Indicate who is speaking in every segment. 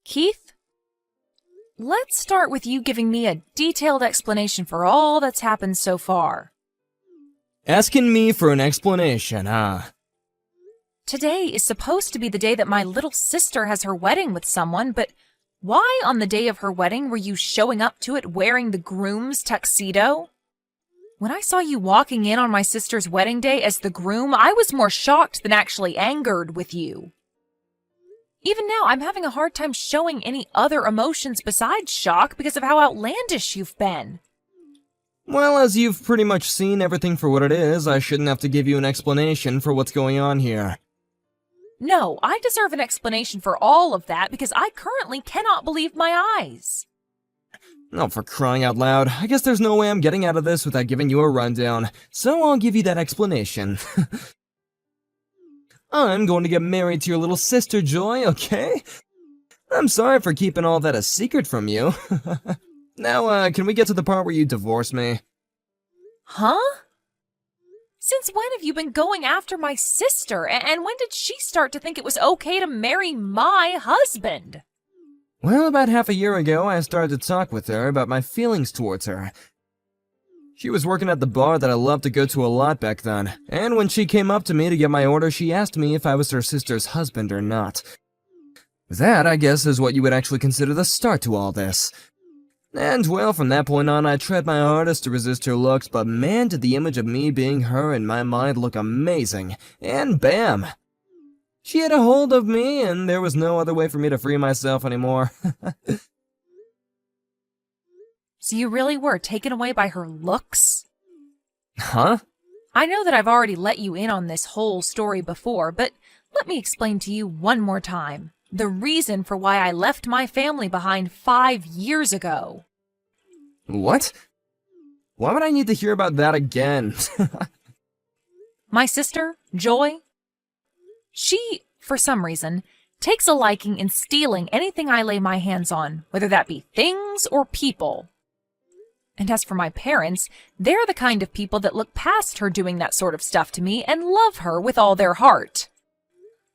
Speaker 1: Keith, let's start with you giving me a detailed explanation for all that's happened so far.
Speaker 2: Asking me for an explanation, huh?
Speaker 1: Today is supposed to be the day that my little sister has her wedding with someone, but why on the day of her wedding were you showing up to it wearing the groom's tuxedo? When I saw you walking in on my sister's wedding day as the groom, I was more shocked than actually angered with you. Even now, I'm having a hard time showing any other emotions besides shock because of how outlandish you've been.
Speaker 2: Well, as you've pretty much seen everything for what it is, I shouldn't have to give you an explanation for what's going on here.
Speaker 1: No, I deserve an explanation for all of that because I currently cannot believe my eyes.
Speaker 2: Oh, for crying out loud, I guess there's no way I'm getting out of this without giving you a rundown, so I'll give you that explanation. I'm going to get married to your little sister, Joy, okay? I'm sorry for keeping all that a secret from you. Now, can we get to the part where you divorce me?
Speaker 1: Huh? Since when have you been going after my sister, and when did she start to think it was okay to marry my husband?
Speaker 2: Well, about half a year ago, I started to talk with her about my feelings towards her. She was working at the bar that I loved to go to a lot back then, and when she came up to me to get my order, she asked me if I was her sister's husband or not. That, I guess, is what you would actually consider the start to all this. And, well, from that point on, I tried my hardest to resist her looks, but man, did the image of me being her in my mind look amazing. And bam! She had a hold of me, and there was no other way for me to free myself anymore.
Speaker 1: So you really were taken away by her looks?
Speaker 2: Huh?
Speaker 1: I know that I've already let you in on this whole story before, but let me explain to you one more time. The reason for why I left my family behind 5 years ago.
Speaker 2: What? Why would I need to hear about that again?
Speaker 1: My sister, Joy, she, for some reason, takes a liking in stealing anything I lay my hands on, whether that be things or people. And as for my parents, they're the kind of people that look past her doing that sort of stuff to me and love her with all their heart.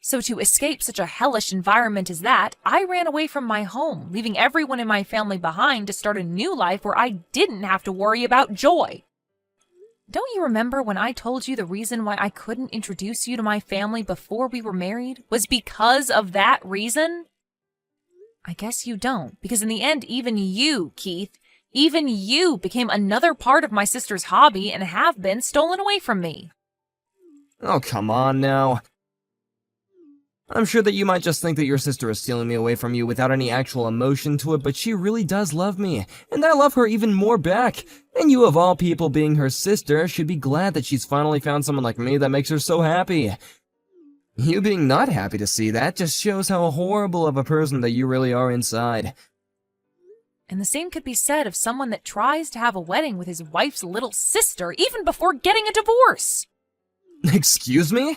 Speaker 1: So to escape such a hellish environment as that, I ran away from my home, leaving everyone in my family behind to start a new life where I didn't have to worry about Joy. Don't you remember when I told you the reason why I couldn't introduce you to my family before we were married was because of that reason? I guess you don't, because in the end, even you, Keith, even you became another part of my sister's hobby and have been stolen away from me.
Speaker 2: Oh, come on now. I'm sure that you might just think that your sister is stealing me away from you without any actual emotion to it, but she really does love me, and I love her even more back. And you, of all people, being her sister, should be glad that she's finally found someone like me that makes her so happy. You being not happy to see that just shows how horrible of a person that you really are inside.
Speaker 1: And the same could be said of someone that tries to have a wedding with his wife's little sister even before getting a divorce.
Speaker 2: Excuse me?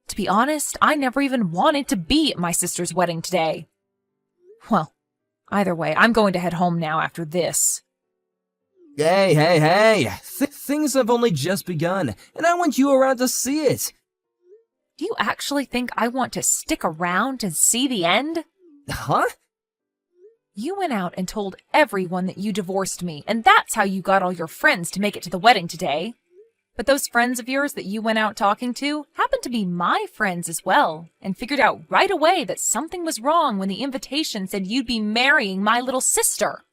Speaker 1: To be honest, I never even wanted to be at my sister's wedding today. Well, either way, I'm going to head home now after this.
Speaker 2: Hey! Things have only just begun, and I want you around to see it.
Speaker 1: Do you actually think I want to stick around and see the end?
Speaker 2: Huh?
Speaker 1: You went out and told everyone that you divorced me, and that's how you got all your friends to make it to the wedding today. But those friends of yours that you went out talking to happened to be my friends as well, and figured out right away that something was wrong when the invitation said you'd be marrying my little sister.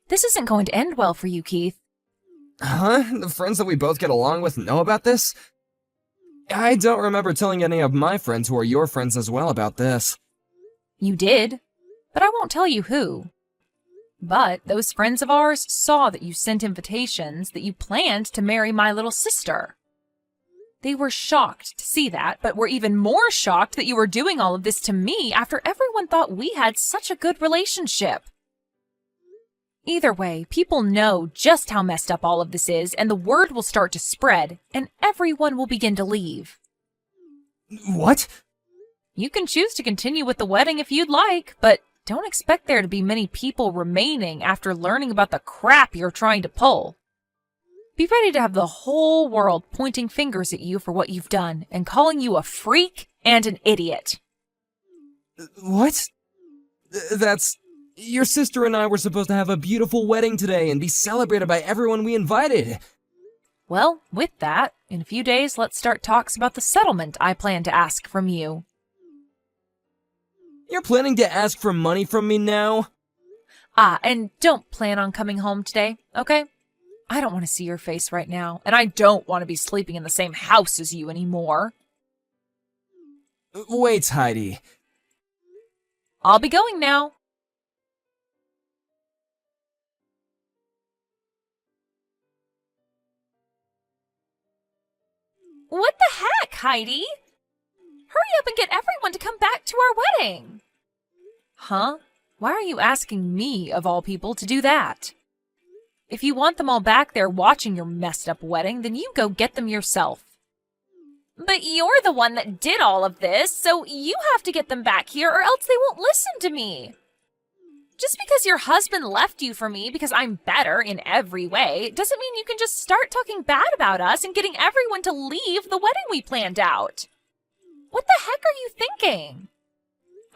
Speaker 1: This isn't going to end well for you, Keith.
Speaker 2: Huh? The friends that we both get along with know about this? I don't remember telling any of my friends who are your friends as well about this.
Speaker 1: You did, but I won't tell you who. But those friends of ours saw that you sent invitations that you planned to marry my little sister. They were shocked to see that, but were even more shocked that you were doing all of this to me after everyone thought we had such a good relationship. Either way, people know just how messed up all of this is, and the word will start to spread, and everyone will begin to leave.
Speaker 2: What?
Speaker 1: You can choose to continue with the wedding if you'd like, but don't expect there to be many people remaining after learning about the crap you're trying to pull. Be ready to have the whole world pointing fingers at you for what you've done and calling you a freak and an idiot.
Speaker 2: What? That's... Your sister and I were supposed to have a beautiful wedding today and be celebrated by everyone we invited.
Speaker 1: Well, with that, in a few days, let's start talks about the settlement I plan to ask from you.
Speaker 2: You're planning to ask for money from me now?
Speaker 1: Ah, and don't plan on coming home today, okay? I don't want to see your face right now, and I don't want to be sleeping in the same house as you anymore.
Speaker 2: Wait, Heidi.
Speaker 1: I'll be going now. What the heck, Heidi? Hurry up and get everyone to come back to our wedding. Huh? Why are you asking me, of all people, to do that? If you want them all back there watching your messed up wedding, then you go get them yourself. But you're the one that did all of this, so you have to get them back here or else they won't listen to me. Just because your husband left you for me because I'm better in every way doesn't mean you can just start talking bad about us and getting everyone to leave the wedding we planned out. What the heck are you thinking?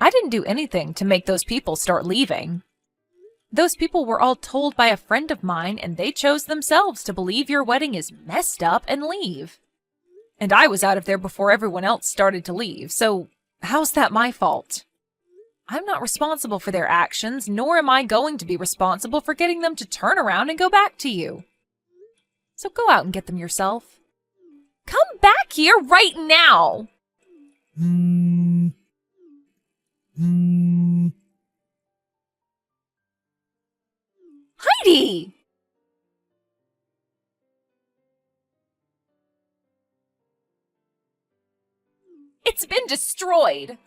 Speaker 1: I didn't do anything to make those people start leaving. Those people were all told by a friend of mine, and they chose themselves to believe your wedding is messed up and leave. And I was out of there before everyone else started to leave, so how's that my fault? I'm not responsible for their actions, nor am I going to be responsible for getting them to turn around and go back to you. So go out and get them yourself. Come back here right now! Heidi! It's been destroyed.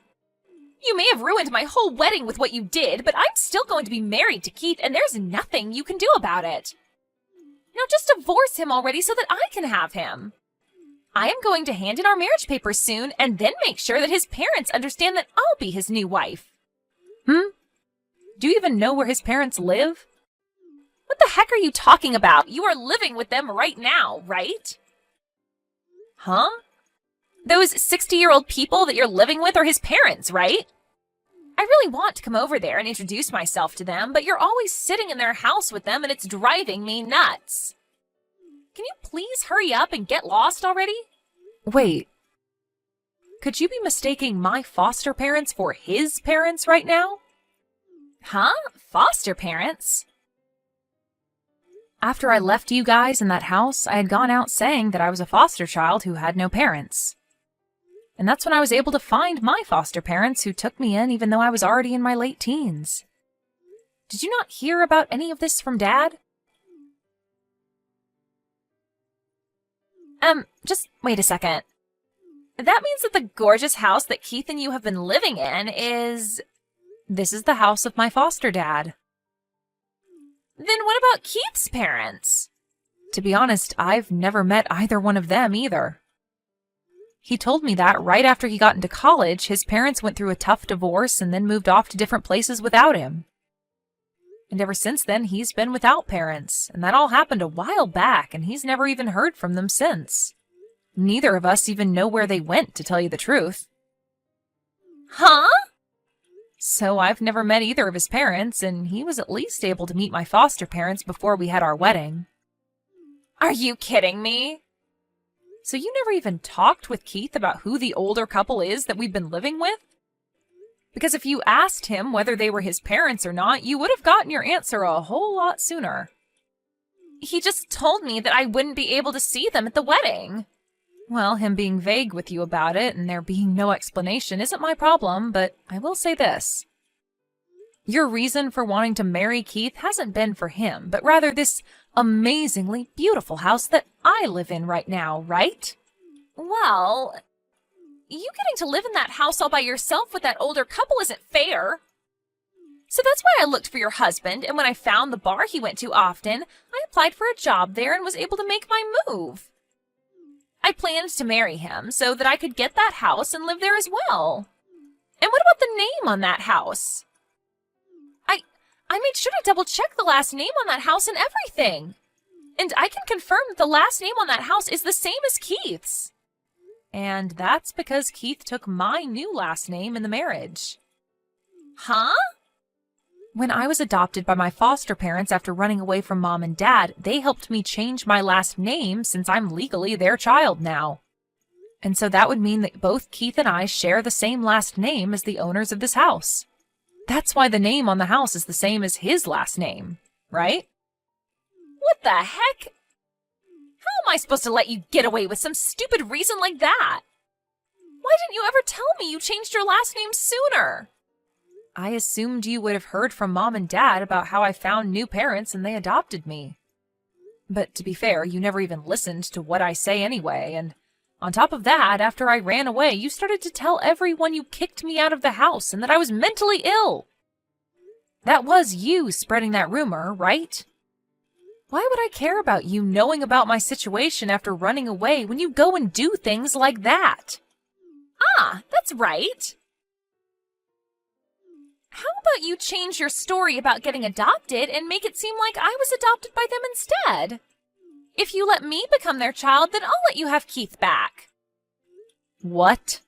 Speaker 1: You may have ruined my whole wedding with what you did, but I'm still going to be married to Keith, and there's nothing you can do about it. Now just divorce him already so that I can have him. I am going to hand in our marriage papers soon, and then make sure that his parents understand that I'll be his new wife. Do you even know where his parents live? What the heck are you talking about? You are living with them right now, right? Huh? Those 60-year-old people that you're living with are his parents, right? I really want to come over there and introduce myself to them, but you're always sitting in their house with them and it's driving me nuts. Can you please hurry up and get lost already? Wait. Could you be mistaking my foster parents for his parents right now? Huh? Foster parents? After I left you guys in that house, I had gone out saying that I was a foster child who had no parents. And that's when I was able to find my foster parents who took me in even though I was already in my late teens. Did you not hear about any of this from Dad? Just wait a second. That means that the gorgeous house that Keith and you have been living in is... This is the house of my foster dad. Then what about Keith's parents? To be honest, I've never met either one of them either. He told me that right after he got into college, his parents went through a tough divorce and then moved off to different places without him. And ever since then, he's been without parents, and that all happened a while back, and he's never even heard from them since. Neither of us even know where they went, to tell you the truth. Huh? So I've never met either of his parents, and he was at least able to meet my foster parents before we had our wedding. Are you kidding me? So you never even talked with Keith about who the older couple is that we've been living with? Because if you asked him whether they were his parents or not, you would have gotten your answer a whole lot sooner. He just told me that I wouldn't be able to see them at the wedding. Well, him being vague with you about it and there being no explanation isn't my problem, but I will say this. Your reason for wanting to marry Keith hasn't been for him, but rather this amazingly beautiful house that I live in right now, right? Well... You getting to live in that house all by yourself with that older couple isn't fair. So that's why I looked for your husband, and when I found the bar he went to often, I applied for a job there and was able to make my move. I planned to marry him so that I could get that house and live there as well. And what about the name on that house? I made sure to double-check the last name on that house and everything. And I can confirm that the last name on that house is the same as Keith's. And that's because Keith took my new last name in the marriage. Huh? When I was adopted by my foster parents after running away from mom and dad, they helped me change my last name since I'm legally their child now. And so that would mean that both Keith and I share the same last name as the owners of this house. That's why the name on the house is the same as his last name, right? What the heck? How am I supposed to let you get away with some stupid reason like that? Why didn't you ever tell me you changed your last name sooner? I assumed you would have heard from mom and dad about how I found new parents and they adopted me. But to be fair, you never even listened to what I say anyway, and on top of that, after I ran away, you started to tell everyone you kicked me out of the house and that I was mentally ill. That was you spreading that rumor, right? Why would I care about you knowing about my situation after running away when you go and do things like that? Ah, that's right. How about you change your story about getting adopted and make it seem like I was adopted by them instead? If you let me become their child, then I'll let you have Keith back. What?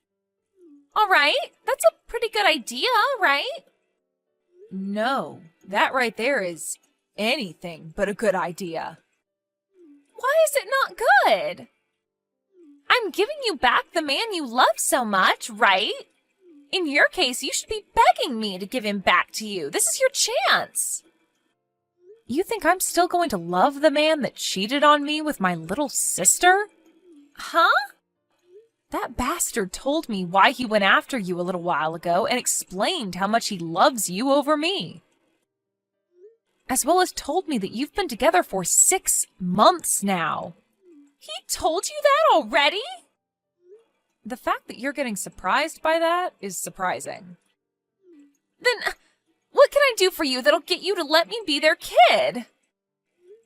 Speaker 1: All right, that's a pretty good idea, right? No, that right there is anything but a good idea. Why is it not good? I'm giving you back the man you love so much, right? In your case, you should be begging me to give him back to you. This is your chance. You think I'm still going to love the man that cheated on me with my little sister? Huh? That bastard told me why he went after you a little while ago and explained how much he loves you over me. As well as told me that you've been together for 6 months now. He told you that already? The fact that you're getting surprised by that is surprising. Then what can I do for you that'll get you to let me be their kid?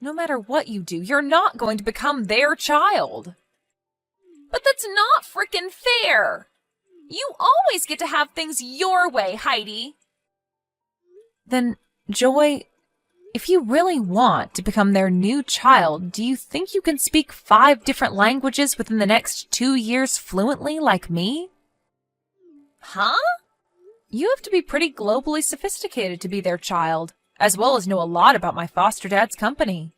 Speaker 1: No matter what you do, you're not going to become their child. But that's not frickin' fair. You always get to have things your way, Heidi. Then, Joy, if you really want to become their new child, do you think you can speak 5 different languages within the next 2 years fluently like me? Huh? You have to be pretty globally sophisticated to be their child, as well as know a lot about my foster dad's company.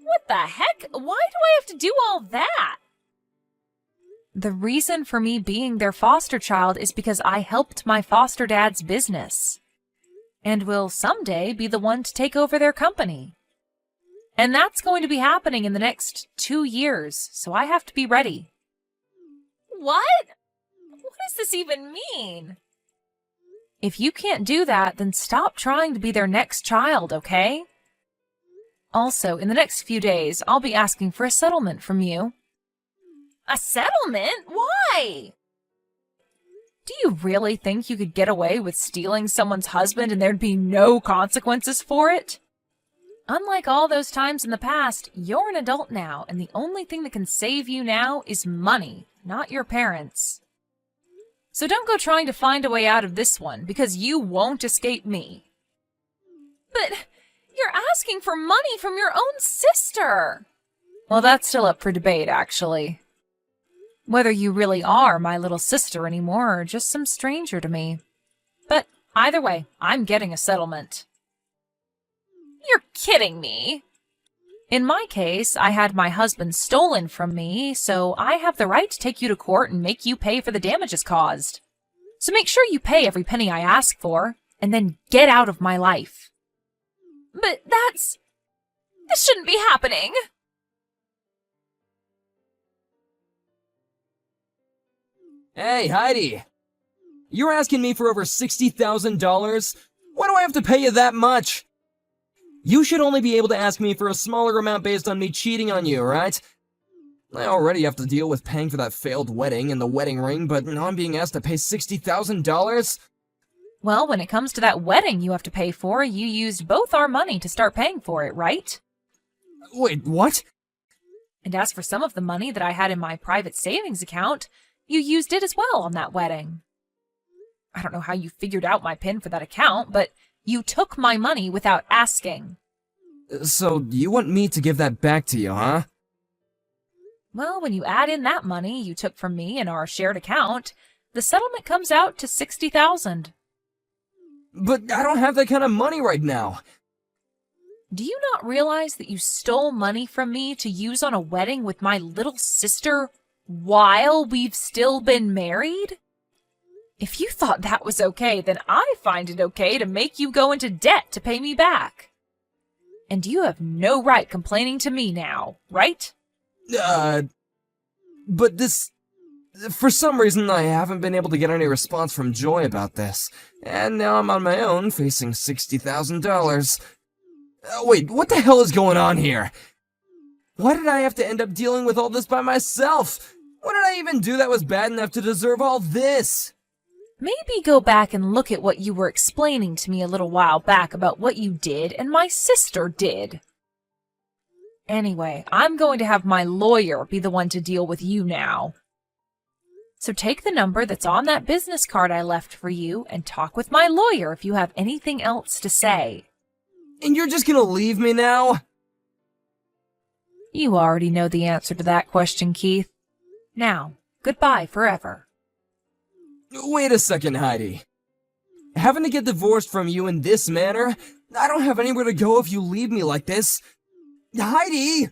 Speaker 1: What the heck? Why do I have to do all that? The reason for me being their foster child is because I helped my foster dad's business, and will someday be the one to take over their company. And that's going to be happening in the next 2 years, so I have to be ready. What? What does this even mean? If you can't do that, then stop trying to be their next child, okay? Also, in the next few days, I'll be asking for a settlement from you. A settlement? Why? Do you really think you could get away with stealing someone's husband and there'd be no consequences for it? Unlike all those times in the past, you're an adult now, and the only thing that can save you now is money, not your parents. So don't go trying to find a way out of this one, because you won't escape me. But you're asking for money from your own sister. Well, that's still up for debate, actually. Whether you really are my little sister anymore or just some stranger to me. But either way, I'm getting a settlement. You're kidding me. In my case, I had my husband stolen from me, so I have the right to take you to court and make you pay for the damages caused. So make sure you pay every penny I ask for, and then get out of my life. But this shouldn't be happening.
Speaker 2: Hey, Heidi! You're asking me for over $60,000? Why do I have to pay you that much? You should only be able to ask me for a smaller amount based on me cheating on you, right? I already have to deal with paying for that failed wedding and the wedding ring, but now I'm being asked to pay $60,000?
Speaker 1: Well, when it comes to that wedding you have to pay for, you used both our money to start paying for it, right?
Speaker 2: Wait, what?
Speaker 1: And as for some of the money that I had in my private savings account, you used it as well on that wedding. I don't know how you figured out my PIN for that account, but you took my money without asking.
Speaker 2: So, you want me to give that back to you, huh?
Speaker 1: Well, when you add in that money you took from me in our shared account, the settlement comes out to $60,000.
Speaker 2: But I don't have that kind of money right now.
Speaker 1: Do you not realize that you stole money from me to use on a wedding with my little sister while we've still been married? If you thought that was okay, then I find it okay to make you go into debt to pay me back. And you have no right complaining to me now, right?
Speaker 2: But this... For some reason, I haven't been able to get any response from Joy about this. And now I'm on my own, facing $60,000. Wait, what the hell is going on here? Why did I have to end up dealing with all this by myself? What did I even do that was bad enough to deserve all this?
Speaker 1: Maybe go back and look at what you were explaining to me a little while back about what you did and my sister did. Anyway, I'm going to have my lawyer be the one to deal with you now. So take the number that's on that business card I left for you and talk with my lawyer if you have anything else to say.
Speaker 2: And you're just gonna leave me now?
Speaker 1: You already know the answer to that question, Keith. Now, goodbye forever.
Speaker 2: Wait a second, Heidi. Having to get divorced from you in this manner? I don't have anywhere to go if you leave me like this. Heidi!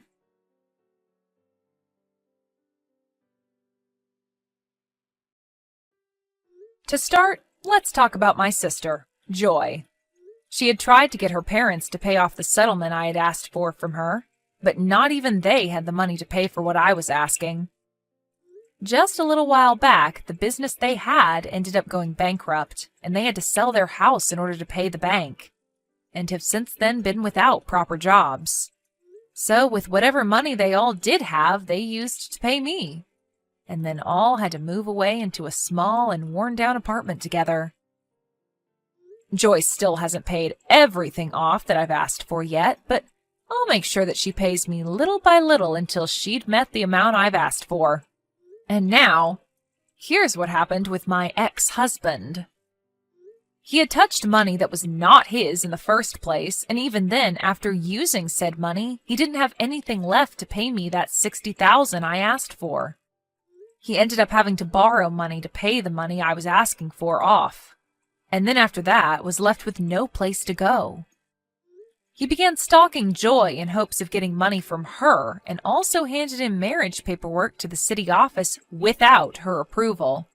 Speaker 1: To start, let's talk about my sister, Joy. She had tried to get her parents to pay off the settlement I had asked for from her, but not even they had the money to pay for what I was asking. Just a little while back, the business they had ended up going bankrupt, and they had to sell their house in order to pay the bank, and have since then been without proper jobs. So with whatever money they all did have, they used to pay me, and then all had to move away into a small and worn-down apartment together. Joyce still hasn't paid everything off that I've asked for yet, but I'll make sure that she pays me little by little until she'd met the amount I've asked for. And now, here's what happened with my ex-husband. He had touched money that was not his in the first place, and even then, after using said money, he didn't have anything left to pay me that $60,000 I asked for. He ended up having to borrow money to pay the money I was asking for off, and then after that was left with no place to go. He began stalking Joy in hopes of getting money from her, and also handed in marriage paperwork to the city office without her approval.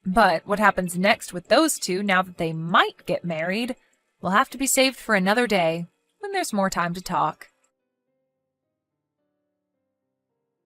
Speaker 1: But what happens next with those two now that they might get married will have to be saved for another day, when there's more time to talk.